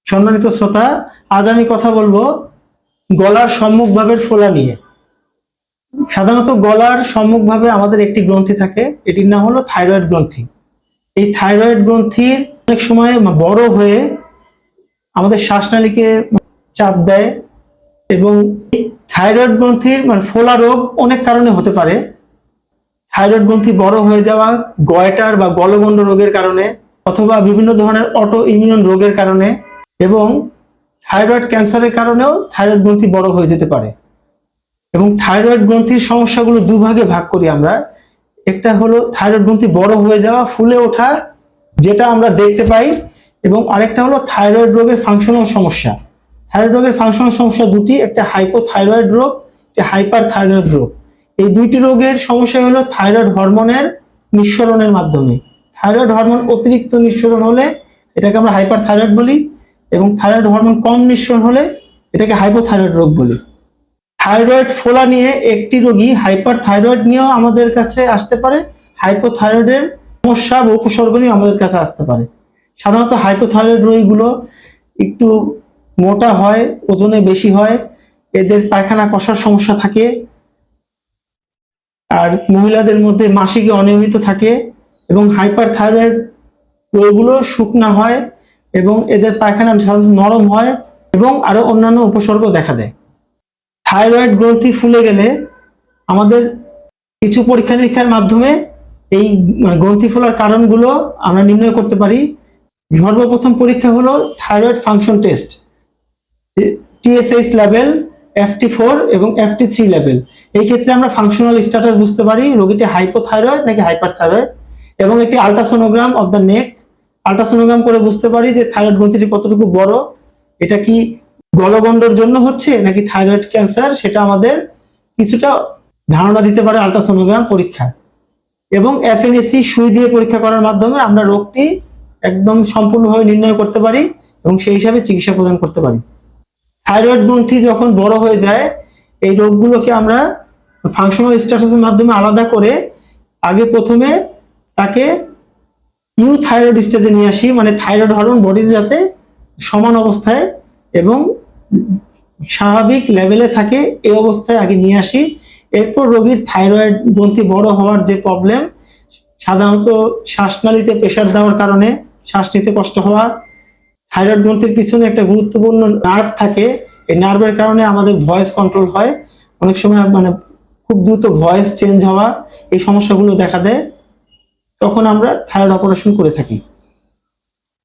সম্মানিত শ্রোতা, আজ আমি কথা বলবো গলার সম্মুখভাবের ফোলা নিয়ে। সাধারণত গলার সম্মুখভাবে আমাদের একটি গ্রন্থি থাকে, এটির নাম হলো থাইরয়েড গ্রন্থি। এই থাইরয়েড গ্রন্থির অনেক সময় বড় হয়ে আমাদের শ্বাসনালীকে চাপ দেয় এবং থাইরয়েড গ্রন্থির ফোলা রোগ অনেক কারণে হতে পারে। থাইরয়েড গ্রন্থি বড় হয়ে যাওয়া গয়টার বা গলগণ্ড রোগের কারণে, অথবা বিভিন্ন ধরনের অটো ইমিউন রোগের কারণে, এবং থাইরয়েড ক্যান্সারের কারণেও থাইরয়েড গ্রন্থি বড় হয়ে যেতে পারে। এবং থাইরয়েড গ্রন্থির সমস্যাগুলো দুভাগে ভাগ করি আমরা। একটা হলো থাইরয়েড গ্রন্থি বড় হয়ে যাওয়া, ফুলে ওঠা, যেটা আমরা দেখতে পাই, এবং আরেকটা হলো থাইরয়েড রোগের ফাংশনাল সমস্যা। থাইরয়েড রোগের ফাংশনাল সমস্যা দুটি, একটা হাইপোথাইরয়েড রোগ, একটা হাইপার থাইরয়েড রোগ। এই দুইটি রোগের সমস্যা হলো থাইরয়েড হরমোনের নিঃসরণের মাধ্যমে। থাইরয়েড হরমোন অতিরিক্ত নিঃসরণ হলে এটাকে আমরা হাইপার থাইরয়েড বলি, এবং থাইরয়েড হরমোন কম নিঃসরণ হলে এটাকে হাইপোথাইরয়েড রোগ বলি। থাইরয়েড ফোলা নিয়ে একটি রোগী হাইপার থাইরয়েড নিয়েও আমাদের কাছে আসতে পারে, হাইপোথাইরয়েডের সমস্যা বা উপসর্গ নিয়ে আমাদের কাছে আসতে পারে। সাধারণত হাইপোথাইরয়েড রোগীগুলো একটু মোটা হয়, ওজনে বেশি হয়, এদের পায়খানা কষার সমস্যা থাকে, আর মহিলাদের মধ্যে মাসিকে অনিয়মিত থাকে, এবং হাইপার থাইরয়েড রোগগুলো শুকনা হয় এবং এদের পায়খানা নরম হয়, এবং আরো অন্যান্য উপসর্গ দেখা দেয়। থাইরয়েড গ্রন্থি ফুলে গেলে আমাদের কিছু পরীক্ষা নিরীক্ষার মাধ্যমে এই গ্রন্থি ফোলার কারণগুলো আমরা নির্ণয় করতে পারি। সর্বপ্রথম পরীক্ষা হলো thyroid function test, TSH level, FT4 এবং FT3 লেভেল। এই ক্ষেত্রে আমরা ফাংশনাল স্ট্যাটাস বুঝতে পারি রোগীটি হাইপোথাইরয়েড নাকি হাইপারথাইরয়েড, এবং একটি ultrasonogram of the neck, ultrasonogram করে বুঝতে পারি যে থাইরয়েড গ্রন্থিটি কতটুকু বড়, এটা কি গলগণ্ডর জন্য হচ্ছে নাকি থাইরয়েড ক্যান্সার, সেটা আমাদের কিছুটা ধারণা দিতে পারে আল্ট্রাসোনোগ্রাম পরীক্ষা। এবং FNAC সুই দিয়ে পরীক্ষা করার মাধ্যমে আমরা রোগটি একদম সম্পূর্ণভাবে নির্ণয় করতে পারি এবং সেই হিসাবে চিকিৎসা প্রদান করতে পারি। থাইরয়েড গ্রন্থি যখন বড় হয়ে যায়, এই রোগগুলোকে আমরা ফাংশনাল স্ট্যাটাসের মাধ্যমে আলাদা করে আগে প্রথমে তাকে ইউথাইরয়েড স্টেজে নিয়ে আসি, মানে থাইরয়েড হরমোন বডিতে যাতে সমান অবস্থায় এবং স্বাভাবিক লেভেলে থাকে, এই অবস্থায় আগে নিয়ে আসি। এরপর রোগীর থাইরয়েড গ্রন্থি বড় হওয়ার যে প্রবলেম, সাধারণত শ্বাসনালীতে প্রেসার দেওয়ার কারণে শ্বাস নিতে কষ্ট হওয়া, থাইরয়েড গ্রন্থির পিছনে একটা গুরুত্বপূর্ণ নার্ভ থাকে, এই নার্ভের কারণে আমাদের ভয়েস কন্ট্রোল হয়, অনেক সময় খুব দ্রুত ভয়েস চেঞ্জ হওয়া, এই সমস্যাগুলো দেখা দেয়, তখন আমরা থাইরয়েড অপারেশন করে থাকি।